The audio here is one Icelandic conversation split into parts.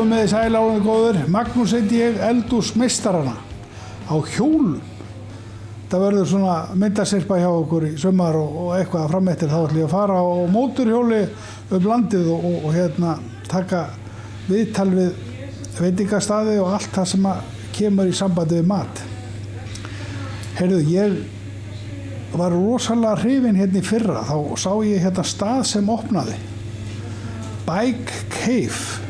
Komið sæl áður góður, Magnús heiti ég, eldhúsmeistarana á hjólum. Það verður svona myndasyrpa hjá okkur í sumar og eitthvað fram eftir. Þá ætlum ég að fara á mótorhjóli landið og hérna taka viðtal við veitingastaði og allt það sem kemur í sambandi við mat. Heyrðu, ég var rosalega hrifinn hérna í fyrra, þá sá ég hérna stað sem opnaði. Bike Cave.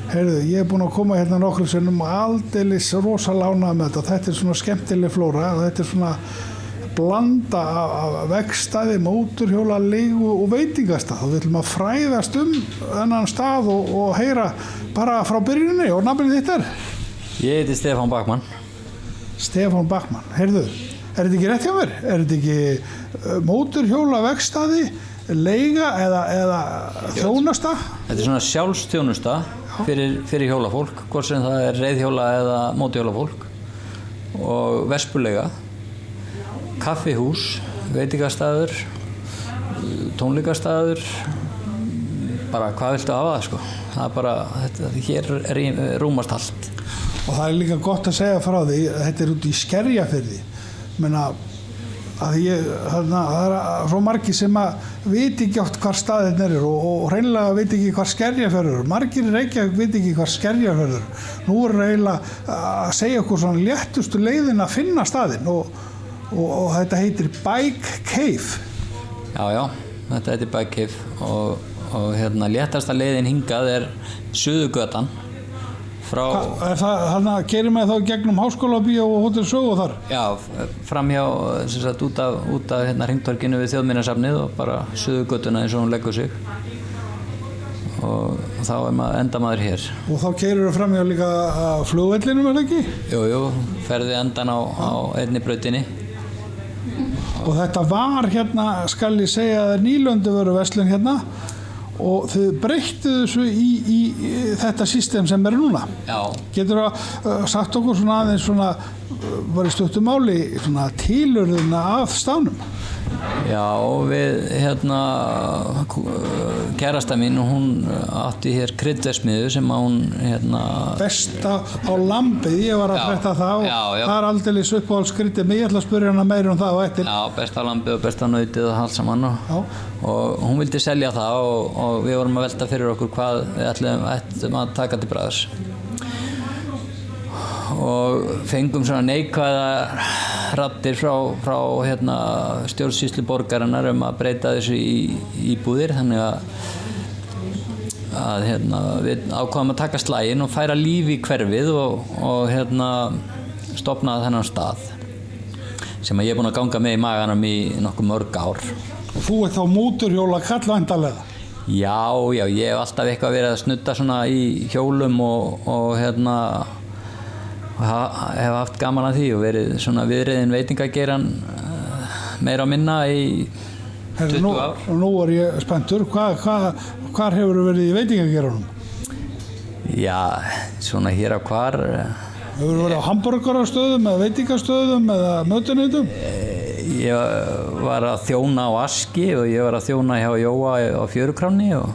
Heyrðu, ég búinn að koma hérna nokkrum sinnum og aldeilis rosalega ánægður með þetta. Þetta svona skemmtileg flóra og þetta svona blanda af vegstæði, mótorhjóla, leigu og veitingastað. Og við ætlum að fræðast þennan stað og heyra bara frá byrjuninni og nafnið þitt er? Ég heiti Stefán Backman. Stefán Backman. Heyrðu, þetta ekki rétt hjá mér? Þetta ekki mótorhjóla, vegstæði, leiga eða þjónusta? Þetta svona sjálfstjónusta fyrir hjólafólk, hvort sem það er reiðhjóla eða mótorhjólafólk, og vespuleiga, kaffihús, veitingastaður, tónleikastaður, bara hvað viltu hafa það sko. Það er bara, hér rúmast allt. Og það er líka gott að segja frá því, þetta er út í Skerjafirði. Menna að það er svo margir sem viti ekki oft hvar staðinn er og hreinlega viti ekki hvar Skerjafjörður er. Margir í Reykjavík viti ekki hvar Skerjafjörður er. Nú er eiginlega að segja okkur svona léttustu leiðin að finna staðinn og þetta heitir Bike Cave. Já, þetta heitir Bike Cave og hérna léttasta leiðin hingað er Suðurgötan. Er það, þannig að keyrir maður þá gegnum Háskólabíó og Hótel Sögu þar? Já, framhjá, sem sagt, út af hérna hringtorginu við Þjóðminjasafnið og bara Suðurgötuna eins og hún leggur sig. Og þá enda maður hér. Og þá keyrirðu framhjá líka flugvellinum, er það ekki? Jú, ferði endan á einni brautinni. Og þetta var hérna, skal ég segja, nýlönduverslun hérna. Og þið breyttu þessu í þetta system sem er núna. Já. Getur þú sagt okkur svona aðeins svona, bara í stuttu máli, svona tilurðina af staðnum? Já, við hérna, kærasta mín, hún átti hér kryddverksmiðju sem hún hérna... Besta á lambið, ég var að frétta það og það er aldeilis uppáhaldskryddið, men ég ætla að spyrja hana meira um það á eftir. Já, besta á lambið og besta á nautið og allt saman og hún vildi selja það og við vorum að velta fyrir okkur hvað við ætlum að taka til bragðs. Og fengum svona neikvæðar raddir frá hérna, stjórnsýslu borgarinnar að breyta þessu í íbúðir, þannig að hérna, við ákváðum að taka slaginn og færa líf í hverfið og hérna, stofnaði þennan stað sem ég er búinn að ganga með í maganum í nokkuð mörg ár. Og þú ert þá mótorhjóla kall væntanlega? Já, ég hef alltaf eitthvað verið að snudda svona í hjólum og hérna hef haft gaman að því og verið svona viðriðin veitingageiran meira og minna í 20 ár. Og nú er ég spenntur, hvar hefur þú verið í veitingageiranum? Já, svona hér á hvar. Hefur þú verið á hamborgarastöðum eða veitingastöðum eða mötuneytum? Ég var að þjóna á Aski og ég var að þjóna hjá Jóa á Fjörukránni og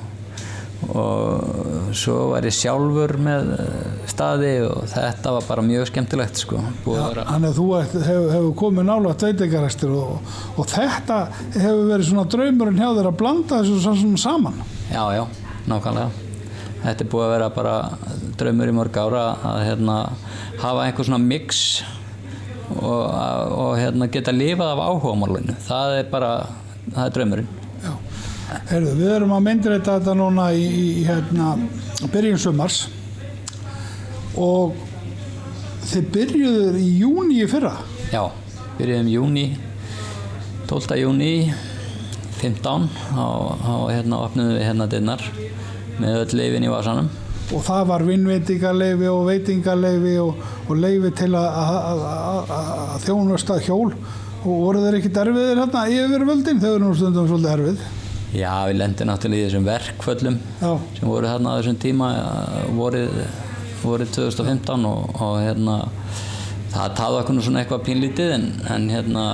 svo var ég sjálfur með staði og þetta var bara mjög skemmtilegt sko. Þannig að þú hefur komið nálægt veitingarekstur og þetta hefur verið svona draumurinn hjá þér að blanda þessu svona saman. Já, nákvæmlega. Þetta er búið að vera bara draumur í mörg ára að hérna, hafa einhver svona mix og hérna, geta lifað af áhugamálinu. Það er draumurinn. Heyrðu, við erum að myndrita þetta núna í hérna, byrjun sumars og þið byrjuður í júní í fyrra? Já, byrjuðum júní, 12. júní 15 og hérna opnuðum við hérna dyrnar með öll leyfin í vasanum. Og það var vinnveitingaleyfi og veitingaleyfi og leyfi til að þjónusta hjól og voru þeir ekkert erfiðir hérna yfirvöldin? Þau eru nú stundum svolítið erfið. Já, við lendum náttúrulega í þessum verkföllum sem voru þarna á þessum tíma vorið 2015 og hérna það taði okkur nú svona eitthvað pínlítið en hérna,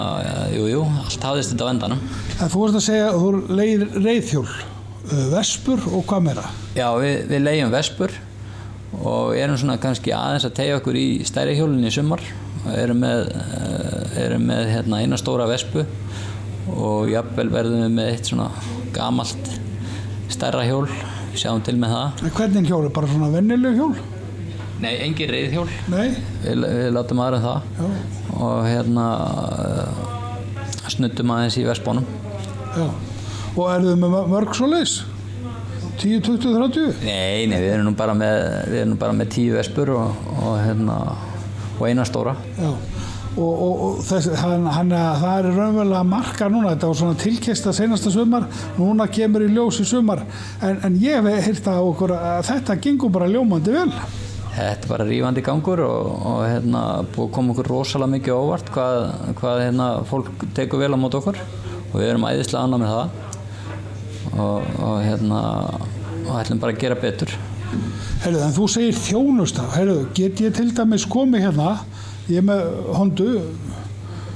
jú, allt hafðist þetta á endanum. En þú vorst að segja að þú leigir reiðhjól, vespur og hvað meira? Já, við leigjum vespur og erum svona kannski aðeins að teygja okkur í stærri hjólinn í sumar. Erum með hérna eina stóra vespu og jafnvel verðum við með eitt svona gamalt stærra hjól, sjáum til með það. En hvernig hjól? Bara svona venjuleg hjól? Nei, engin reiðhjól. Nei? Við látum aðra það. Já. Og hérna snuddum aðeins í vespónum. Já. Og eru þið með mörg svoleiðis? 10, 20, 30? Nei, við erum nú bara með 10 vespur og eina stóra. Já. Og það er raunverulega marka núna, þetta var svona tilkista seinasta sumar, núna kemur í ljós í sumar, en ég hef heyrt á okkur að þetta gengur bara ljómandi vel. Þetta er bara rífandi gangur og búið að koma okkur rosalega mikið óvart hvað fólk tekur vel á móti okkur og við erum æðislega ánægð með það og ætlum bara að gera betur. Heyrðu, en þú segir þjónusta, get ég til dæmis komið hérna, ég er með Hondu,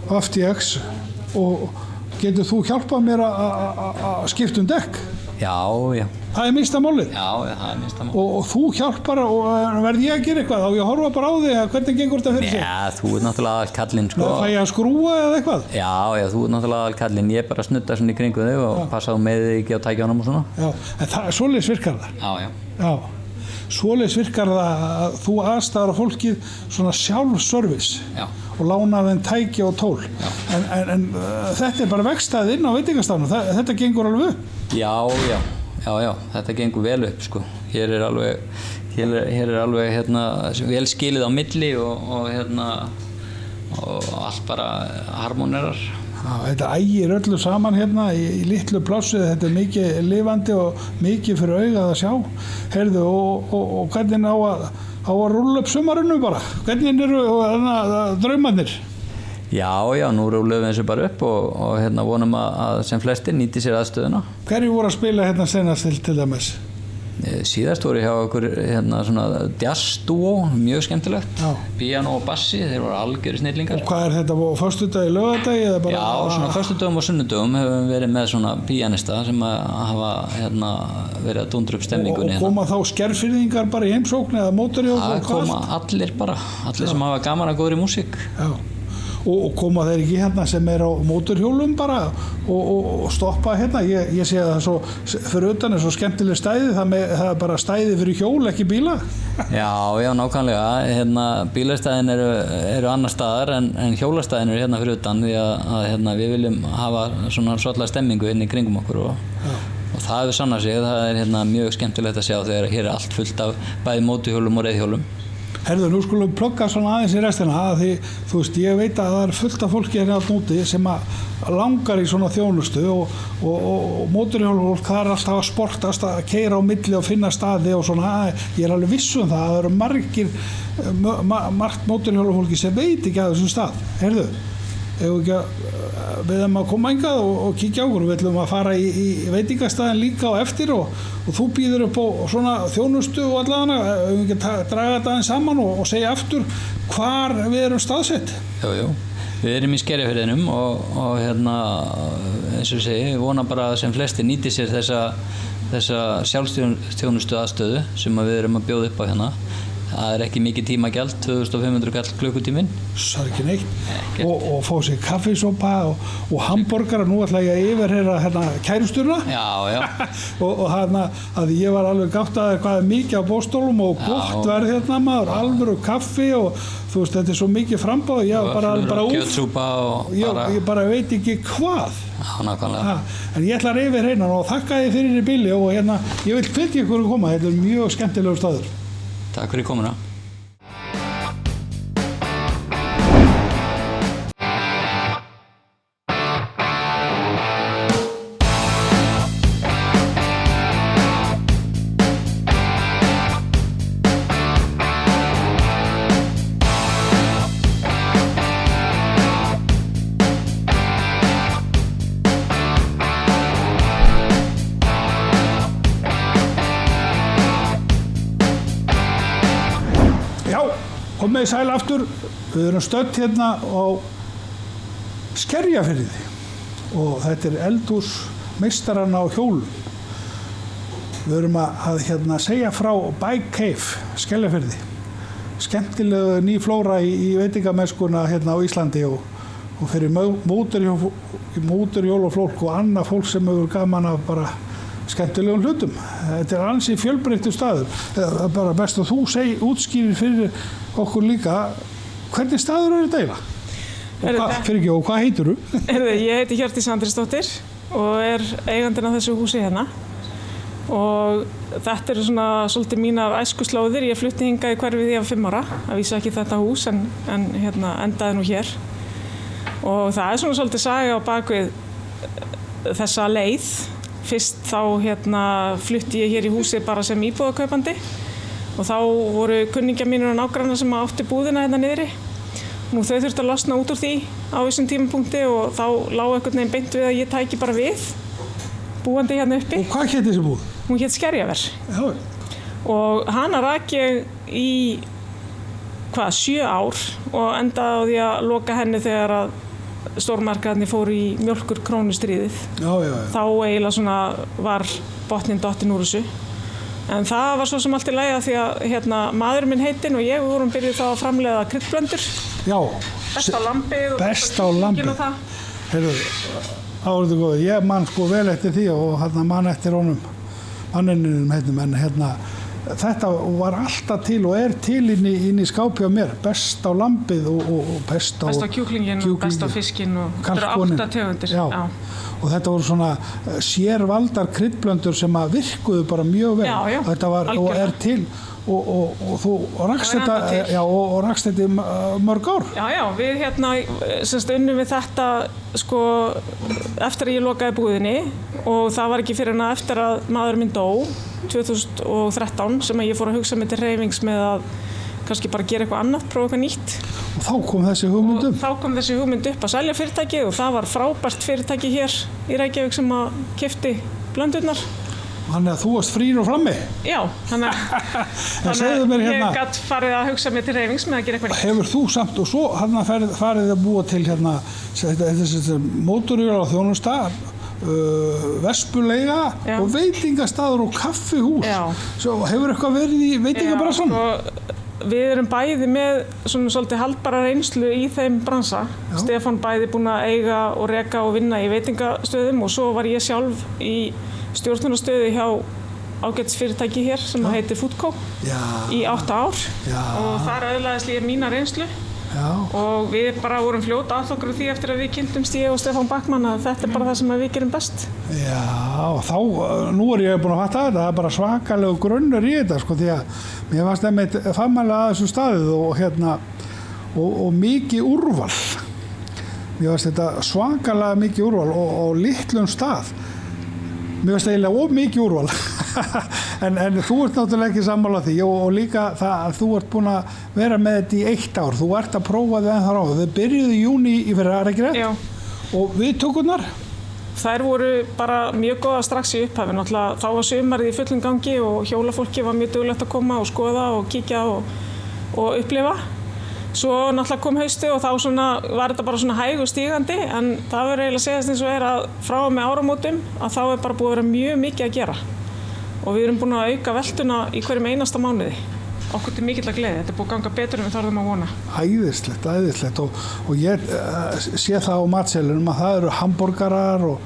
FTX og getur þú hjálpað mér að skipta dekk? Já. Það er minnsta málið? Já, það er minnsta málið. Og þú hjálpar og verð ég að gera eitthvað og ég horfa bara á þig, hvernig gengur þetta fyrir sig? Já, þú ert náttúrulega aðalkallinn sko. Fæ ég að skrúa eða eitthvað? Já, þú ert náttúrulega aðalkallinn, ég er bara að snudda svona í kringu þig og passa á með þig ekki á tækjunum og svona. Já, en svoleiðis virkar það? Já. Svoleiðis virkar það að þú aðstæðar fólkið svona sjálfservice. Já. Og lána þeim tæki og tól. En þetta er bara vegstæðið inn á veitingastafnum, þetta gengur alveg upp? Já, þetta gengur vel upp sko. Hér er alveg vel skilið á milli og allt bara harmonerar. Já, þetta ægir öllu saman hérna í litlu plássu, þetta er mikið lifandi og mikið fyrir augað að sjá. Heyrðu, og hvernig á að rúlla upp sumarinu bara? Hvernig eru draumarnir? Já, nú rúllum við þessu bara upp og vonum að sem flestir nýti sér aðstöðuna. Hverju voru að spila hérna senast til dæmis? Síðast voru hjá okkur svona jazz-dúó, mjög skemmtilegt. Já. Píanó og bassi, þeir voru algjörir snillingar. Og hvað er þetta, föstudagi, laugardagi eða bara? Já, svona föstudögum og sunnudögum hefur við verið með svona píanista sem hafa verið að dundra upp stemmingunni. Og koma þá skerfirðingar bara í heimsókn eða mótorhjól? Það koma allir sem hafa gaman að góðri músík. Já. Og koma þeir ekki hérna sem er á mótorhjólum bara og stoppa hérna? Ég sé að það svo fyrir utan er svo skemmtileg stæði, það er bara stæði fyrir hjól, ekki bíla. Já, nákvæmlega. Bílastæðin eru annar staðar en hjólastæðin eru hérna fyrir utan því að við viljum hafa svona svolítið stemmingu inn í kringum okkur og það hefur sannað sig. Það er mjög skemmtilegt að sjá þegar hér er allt fullt af bæði mótorhjólum og reiðhjólum. Herðu, nú skulum plugga svona aðeins í restina því, þú veist, ég veit að það er fullt af fólki hérna allt úti sem langar í svona þjónustu og mótorhjólfólk, það er alltaf að sportast að keyra á milli og finna staði og svona, ég er alveg viss um það að það eru margt mótorhjólfólki sem veit ekki að þessum stað. Herðu, við erum að koma hingað og kíkja á okkur, við ætlum að fara í veitingastæðin líka á eftir og þú býður upp á svona þjónustu og allavega, við ekki draga þetta aðeins saman og segja aftur hvar við erum staðsett. Jú, við erum í Skerjafirðinum og eins og segi, vona bara að sem flestir nýti sér þessa sjálfstjónustu aðstöðu sem við erum að bjóða upp á hérna. Það er ekki mikið tímagjald, 2500 kall klukkutíminn. Það er ekki neitt. Og fá sér kaffisopa og hambúrgara, nú ætla ég að yfirheyra hérna kærusturna. Já. og að ég var alveg gáttaður hvað er mikið á bóstólum og gott verð hérna maður, alvöru kaffi og þú veist, þetta er svo mikið frambáð, ég var bara kjötsúpa og ég bara veit ekki hvað. Já, nákvæmlega. En ég ætla að yfirheyra og þakka þið fyrir í bili og ég vil hvetja ykkur að koma, þetta er mjög skemmtilegur staður. Takk fyrir komuna. Komið sæl aftur, við erum stödd hérna á Skerjafirði og þetta er eldhús meistaranna á hjólum Við erum að segja frá Bike Cave, Skeljafirði. Skemmtileg ný flóra í veitingamennskuna hérna á Íslandi og fyrir mótorhjól og fólk og annað fólk sem hefur gaman af bara skemmtilegum hlutum. Þetta ansi fjölbreyttur staður. Það bara best að þú útskýrir fyrir okkur líka hvernig staður þetta eiginlega? Og hvað heitir þú? Ég heiti Hjördís Andrésdóttir og eigandinn af þessu húsi hérna. Og þetta svona svolítið mínar æskuslóðir. Ég flutti hingað í hverfið því af 5 ára. Að vísa ekki þetta hús en hérna endaði nú hér. Og það svona svolítið saga á bakvið þessa leið. Fyrst þá flutti ég hér í húsið bara sem íbúðarkaupandi og þá voru kunningjar mínir og nágrannar sem átti búðina hérna niðri. Nú þau þurftu að losna út úr því á þessum tímapunkti og þá lá einhvern veginn beint við að ég tæki bara við búandi hérna uppi. Og hvað hét þessi búð? Hún hét Skerjaver. Já. Og hana rak ég í 7 ár og endaði á því að loka henni þegar að stórmarkaðarnir fóru í mjólkurkrónustríðið. Já. Þá eiginlega var botninn dottinn úr þessu. En það var svo sem allt í lagi því að maðurinn minn heitinn og ég vorum byrjuð þá að framleiða kryddblöndur. Já. Besta lambið. Besta lambið. Heyrðu, árið góð. Ég man vel eftir því og man eftir honum, manninum heitum, en þetta var alltaf til og til inn í skápi á mér. Best á lambið og best á kjúklingin og best á fiskinn og þetta eru 8 tegundir. Já. Og þetta voru svona sérvaldar kryddblöndur sem virkuðu bara mjög vel. Já, þetta var algjörlega. Og til og þú rakst þetta og rakst þetta í mörg ár. Já, við unnum við þetta eftir að ég lokaði búðinni og það var ekki fyrir eftir að maður minn dó 2013 sem að ég fór að hugsa mig til hreyfings með að kannski bara gera eitthvað annað, prófa eitthvað nýtt. Og þá kom þessi hugmynd upp? Þá kom þessi hugmynd upp að selja fyrirtækið og það var frábært fyrirtæki hér í Reykjavík sem að keypti blöndurnar. Þannig að þú varst frýr og frammi? Já, þannig að ég gat farið að hugsa mig til hreyfings með að gera eitthvað nýtt. Hefur þú samt og svo farið að búa til þessi mótorhjól á þjónustað, vespuleiga og veitingastaður og kaffihús. Svo hefur eitthvað verið í veitingabransanum? Við erum bæði með svolítið haldbara reynslu í þeim bransa. Stefán bæði búinn að eiga og reka og vinna í veitingastöðum og svo var ég sjálf í stjórnunarstöðu hjá ágætisfyrirtæki hér sem heitir Foodco í 8 ár. Og þar öðlaðist ég mína reynslu. Og við bara vorum fljót að okkur því eftir að við kynntumst ég og Stefán Backman að þetta bara það sem við gerum best. Já, þá, nú ég búinn að fatta þetta, það bara svakalegu grunnur í þetta því að mér fannst einmitt fagmælega að þessu staðið og mikið úrval. Mér fannst þetta svakalega mikið úrval og litlum stað. Mér finnst eiginlega of mikið úrval en þú ert náttúrulega ekki sammála því og líka það að þú ert búinn að vera með þetta í 1 ár. Þú ert að prófa þau ennþá á. Þau byrjuðu í júní í fyrra, ekki rétt? Já. Og viðtökurnar? Þær voru bara mjög góða strax í upphafi. Náttúrulega þá var sumarið í fullum gangi og hjólafólki var mjög duglegt að koma og skoða og kíkja og upplifa. Svo náttúrulega kom haustið og þá var þetta bara hægur stígandi en það verður eiginlega að segjast eins og að frá og með áramótum að þá bara búið að vera mjög mikið að gera og við erum búin að auka veltuna í hverjum einasta mánuði. Okkur til mikill að gleði, þetta er búið að ganga betur en við þorðum að vona. Æðislegt og ég sé það á matseðlinum að það eru hamborgarar og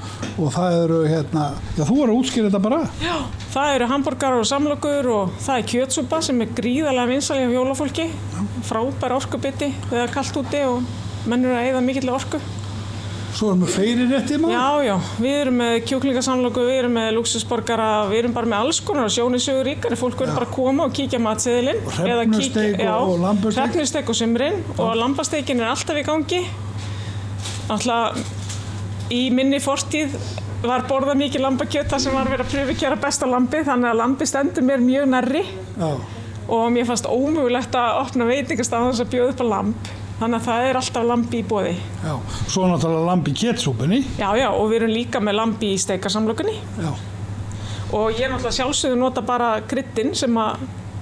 það eru þú er að útskýra þetta bara? Já, það eru hamborgarar og samlokur og það er kjötsúpa sem er gríðarlega vinsæl hjá hjólafólki. Frábær orkubiti þegar kalt úti og menn eru að eyða mikilli orku. Svo erum við fleiri rétti maður? Já, við erum með kjúklingasamloku, við erum með lúxusborgara, við erum bara með alls konar sjónisögur ríkari, fólk verður bara að koma og kíkja matseðilinn. Og hrefnusteik og lambasteik. Hrefnusteik og sumrin og lambasteikin er alltaf í gangi. Alltaf í minni fortíð var borðað mikið lambakjöt þar sem var verið að pröfukera besta lambið, þannig að lambið stendur mér mjög nærri. Já. Og mér fannst ómögulegt að opna veitingastað þess að bjóða upp á lamb. Þannig að það er alltaf lambi í boði. Já, svo náttúrulega lambi í kjötsúpunni. Já, og við erum líka með lambi í steikasamlokunni. Já. Og ég náttúrulega sjálfsögðu nota bara kryddin sem að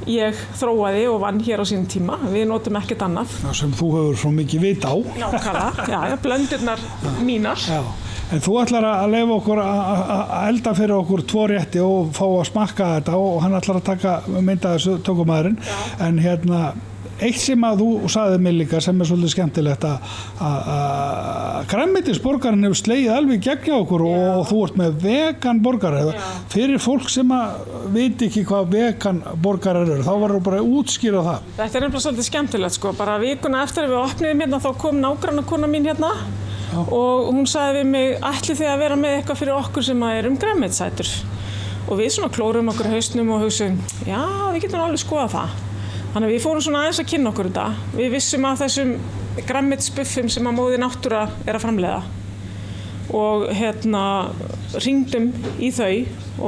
ég þróaði og vann hér á sínum tíma. Við notum ekkert annað. Sem þú hefur svo mikið vit á. Nákvæmlega, já, blöndurnar mínar. Já. En þú ætlar að leyfa okkur að elda fyrir okkur 2 rétti og fá að smakka þetta og hann ætlar að taka mynda þessu tökumæðurinn. En eitt sem að þú sagði mig líka sem svolítið skemmtilegt að grænmetisborgarinn hefur slegið alveg gegn hjá okkur og þú ert með vegan borgarar. Fyrir fólk sem að veit ekki hvað vegan borgarar eru, þá verður bara að útskýra það. Þetta nefnilega svolítið skemmtilegt sko, bara vikuna eftir að við opniðum hérna þá kom nágrannakona mín hérna og hún sagði við mig, ætlið þið að vera með eitthvað fyrir okkur sem að grænmetissætur? Og við svona klórum okkur hausnum og hugsaum, já, við getum alveg skoðað það. Þannig að við fórum svona aðeins að kynna okkur þetta. Við vissum af þessum grænmetisbuffum sem að móðir náttúra að framleiða og hringdum í þau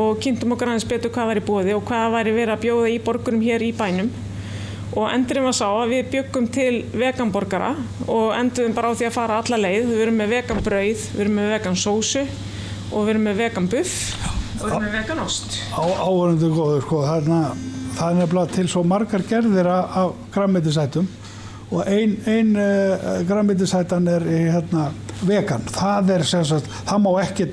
og kynntum okkur aðeins betur hvað var í boði og hvað væri verið að bjóða í borgurum hér í bænum. Og endurinn var sá að við bjuggum til veganborgara og enduðum bara á því að fara alla leið. Við erum með vegan brauð, við erum með vegan sósu og við erum með vegan buff og við erum með vegan ost. Áhorfendur góður, sko, það nefnilega til svo margar gerðir af grænmetisætum og ein grænmetisætan vegan. Það sem sagt, það má ekki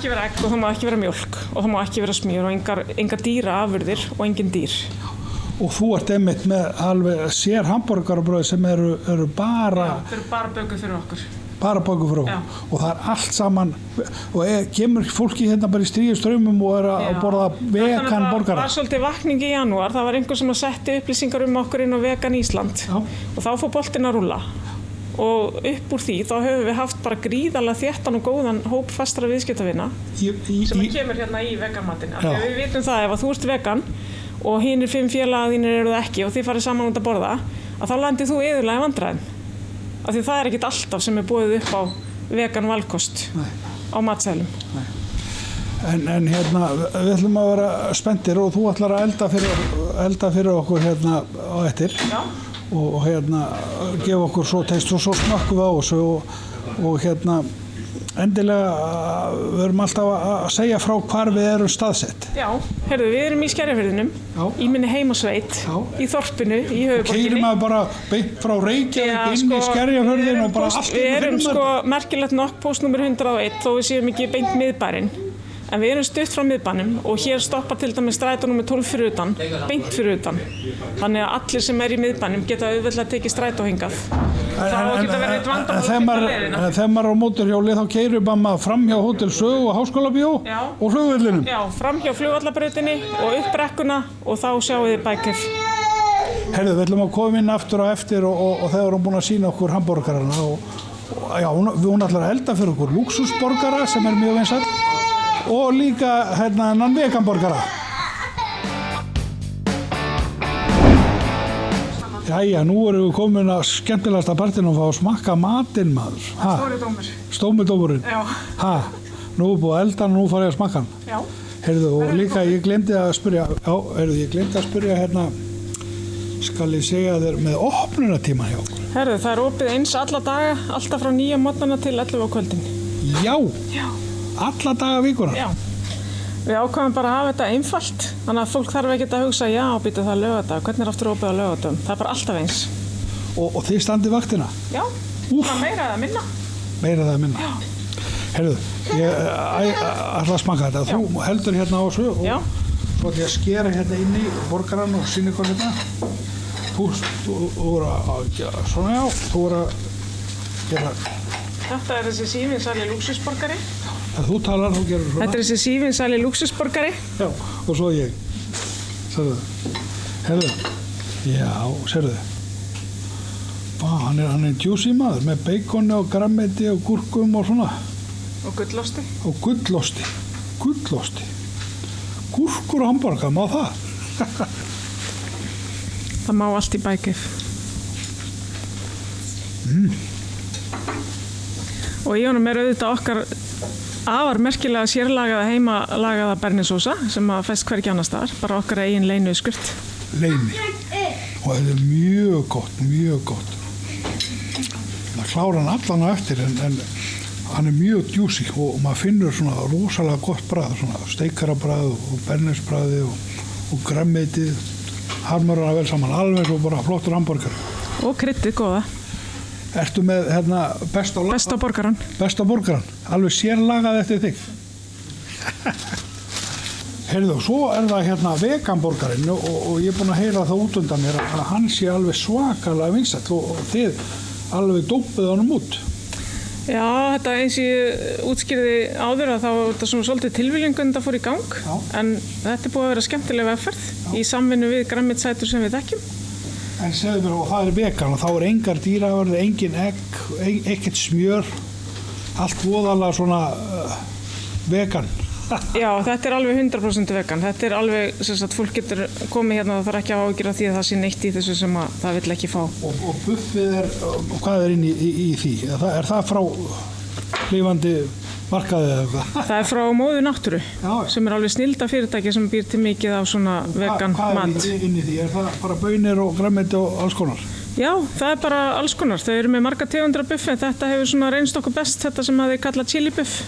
vera egg og það má ekki vera mjólk og það má ekki vera smjör og engar dýraafurðir og engin dýr. Og þú ert einmitt með alveg sér hamborgarabrauð sem eru bara... Já, þau eru bara bökuð fyrir okkur. Bara bökuð fyrir okkur. Og það allt saman, og kemur fólki hérna bara í stríðustraumum og að borða vegan borgara. Það var svolítið vakning í janúar, það var einhver sem að setti upplýsingar okkur inn á Vegan Ísland og þá fór boltinn að rúlla. Og upp úr því þá höfum við haft bara gríðarlega þéttan og góðan hóp fastra viðskiptavina sem kemur hérna í veganmatinn. Þegar við vitum það, ef þú ert vegan og hinir 5 félagar þínir eru það ekki og þið farið saman út að borða, að þá landið þú iðulega í vandræðum. Af því það ekkert alltaf sem boðið upp á vegan valkost á matsælum. En við ætlum að vera spenntir og þú ætlar að elda fyrir okkur hérna á eftir. Já. Og gefa okkur svo teist og svo smakkum við á þessu og endilega við erum alltaf að segja frá hvar við erum staðsett. Já, við erum í Skerjafirðinum, í minni heimasveit, í þorpinu, í höfuðborginni. Keyrum maður bara beint frá Reykjavík inn í Skerjafjörðin og bara allt við erum merkilegt nokk póstnúmer 101 þó við séum ekki beint miðbærinn. En við erum stutt frá miðbænum og hér stoppar til dæmis strætó númer 12 fyrir utan, beint fyrir utan. Þannig að allir sem í miðbænum geta auðveldlega tekið strætó hingað. Það geta verið eitt vandamál að finna leiðina. Þegar maður er á mótorhjóli þá keyrir maður fram hjá Hótel Sögu og Háskólabíó og flugvellinum. Já, fram hjá flugvallabrautinni og upp brekkuna og þá sjáum við bækif. Við ætlum að koma inn aftur á eftir og þegar erum búin að sýna okkur hamborgarana hún ætlar að elda fyrir okkur lúxusborgara sem mjög vinsæll. Og líka hennan veganborgara. Jæja, nú erum við komin að skemmtilegasta partinn og fá að smakka matinn maður. Stóri dómur. Stóri dómurinn? Já. Nú er búið að elda og nú fara ég að smakka hann. Já. Og líka ég glemdi að spyrja, skal ég segja þér með opnunartíma hjá okkur. Það er opið eins alla daga, alltaf frá 9 morgnana til 11 á kvöldin. Já. Já. Alla daga vikunar? Já. Við ákvæmum bara að hafa þetta einfalt, þannig að fólk þarf ekkert að hugsa, já, býtu það laugardag, hvernig aftur opið á laugardögum? Það er bara alltaf eins. Og þið standið vaktina? Já, meira eða minna. Meira eða minna? Já. Ég ætla að smaka þetta. Já. Þú heldur hérna á þessu og svo ætla ég að skera hérna inn í borgarann og sýna ykkur hérna. Þú voru að gera svona, þú voru að gera... Þetta er þessi sívinsæli lúxusborgari. Þegar þú talar, þú gerur svona. Þetta er þessi sívinsæli lúxusborgari. Já, og svo ég. Sérðu. Já, sérðu. Hann er juicy maður með beikoni og grammeti og gúrkum og svona. Og gullosti. Og gullosti. Gúrkur og hamborgara, má það? Það má allt í bækif. Og í honum er auðvitað okkar afar merkilega sérlagaða heimalagaða bernisósa sem að fæst hvergi annars staðar, bara okkar eigin leyniuskurt. Leyni. Og þetta er mjög gott. Það klára hann allan á eftir en hann er mjög djúsi og maður finnur svona rosalega gott bragð, svona steikarabragð og bernisbragði og grammeitið. harmur hana vel saman, alveg svo bara flottur hamborgar. Og kryddið góða. Ertu með Besta borgaran. Besta borgaran, alveg sérlagað eftir þig. Heyrðu, svo það veganborgarinn og ég er búinn að heyra það út undan mér að hann sé alveg svakalega vinsæll og þið alveg dópuð honum út. Já, þetta eins ég útskýrði áður að þá var þetta svona svolítið tilviljungun þetta fór í gang. Já. En þetta búið að vera skemmtileg vegferð í samvinnu við grænmetisætur sem við þekkjum. En segðu mér, og það vegan og þá engar dýraafurðir, engin egg, ekkert smjör, allt voðalega svona vegan. Já, þetta alveg 100% vegan. Þetta alveg, fólk getur komið hérna og það ekki að áhyggjur af því að það sé neitt í þessu sem það vill ekki fá. Og buffið hvað inn í því? Það frá lifandi markaði eða eitthvað? Það frá móðu náttúru, sem alveg snilda fyrirtæki sem býr til mikið af svona vegan mat. Hvað inn í því? Það bara baunir og grænmeti og alls konar? Já, það bara alls konar. Þau eru með marga tegundra buffi, þetta hefur svona reynst okkur best, þetta sem þau kalla chili buff.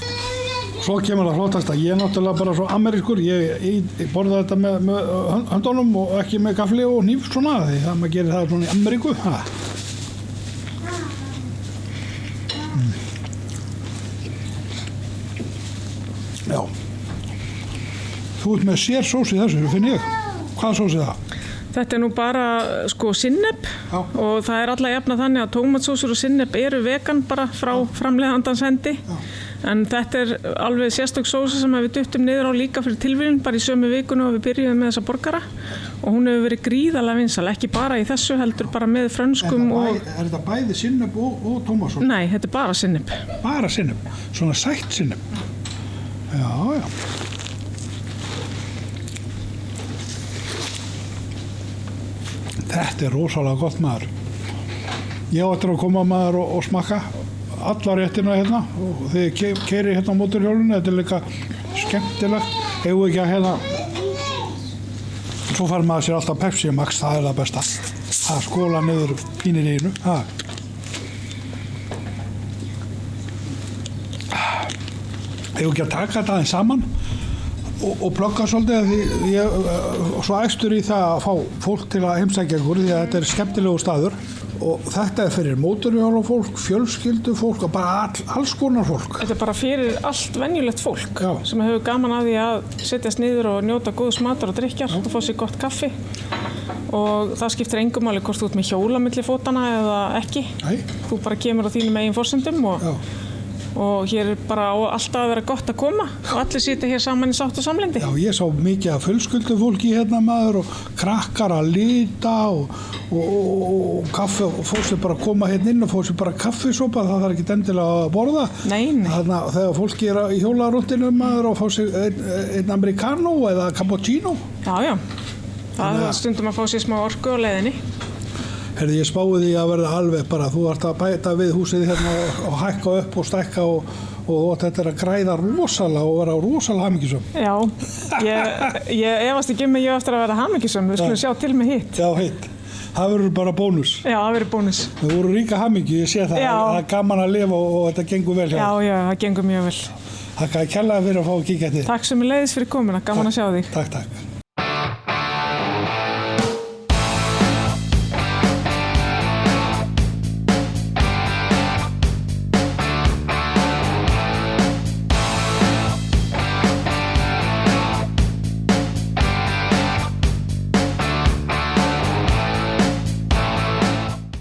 Svo kemur það flottasta, ég er náttúrulega bara svo amerískur, ég borða þetta með höndunum og ekki með gafli og hníf svona, því það maður gerir það svona í Ameríku. Já, þú ert með sér sós í þessu, finn ég. Hvaða sós er það? Þetta nú bara sinnep og það alla jafna þannig að tómatsósur og sinnep eru vegan bara frá framleiðandans hendi. En þetta alveg sérstök sósa sem við duttum niður á líka fyrir tilviljun bara í sömu vikuna og við byrjuðum með þessa borgara og hún hefur verið gríðarlega vinsæl, ekki bara í þessu heldur bara með frönskum og... Er þetta bæði sinnep og tómatsósa? Nei, þetta bara sinnep. Bara sinnep, svona sætt sinnep. Já. Þetta rosalega gott maður. Ég á eftir að koma maður og smakka alla réttina hérna og þið keiri hérna á mótorhjólinu, þetta líka skemmtilegt. Hefur ekki að svo fær maður sér alltaf Pepsi Max, það það besta. Það skóla niður pínir í einu. Hefur ekki að taka þetta aðeins saman og plugga svolítið því ég svo æstur í það að fá fólk til að heimsækja ykkur því að þetta skemmtilegu staður og þetta fyrir mótorhjólafólk, fjölskyldufólk og bara alls konar fólk. Þetta bara fyrir allt venjulegt fólk sem hefur gaman að því að setjast niður og njóta góðs matar og drykkjar og fá sér gott kaffi og það skiptir engu máli hvort þú ert með hjóla milli fótanna eða ekki. Nei. Þú bara kemur á þínum eigin forsendum og hér bara alltaf að vera gott að koma og allir sitja hér saman í sátt og samlyndi. Já, ég sá mikið af fjölskyldufólki hérna maður og krakkar að lita og kaffi og fólk sem bara koma hérna inn og fá sér bara kaffisopa, það þarf ekki endilega að borða. Nei. Þannig að þegar fólki í hjólarúndinu maður og fá sér einn americano eða cappuccino. Já. Það stundum að fá sér smá orku á leiðinni. Herði, ég spáði því að verða alveg bara, þú ert að bæta við húsið hérna og hækka upp og stækka og þetta að græða rosalega og vera rosalega hamingjusöm. Já, ég efast ekki ég eftir að vera hamingjusöm, við skulum sjá til með hitt. Já, hitt. Það verður bara bónus. Já, það verður bónus. Við vorum ríka hamingju, ég sé það, það gaman að lifa og þetta gengur vel hjá. Já, það gengur mjög vel. Þakka kærlega fyrir að fá að kíkja til. Takk sömuleiðis fyrir komuna, gaman að sjá þig. Takk.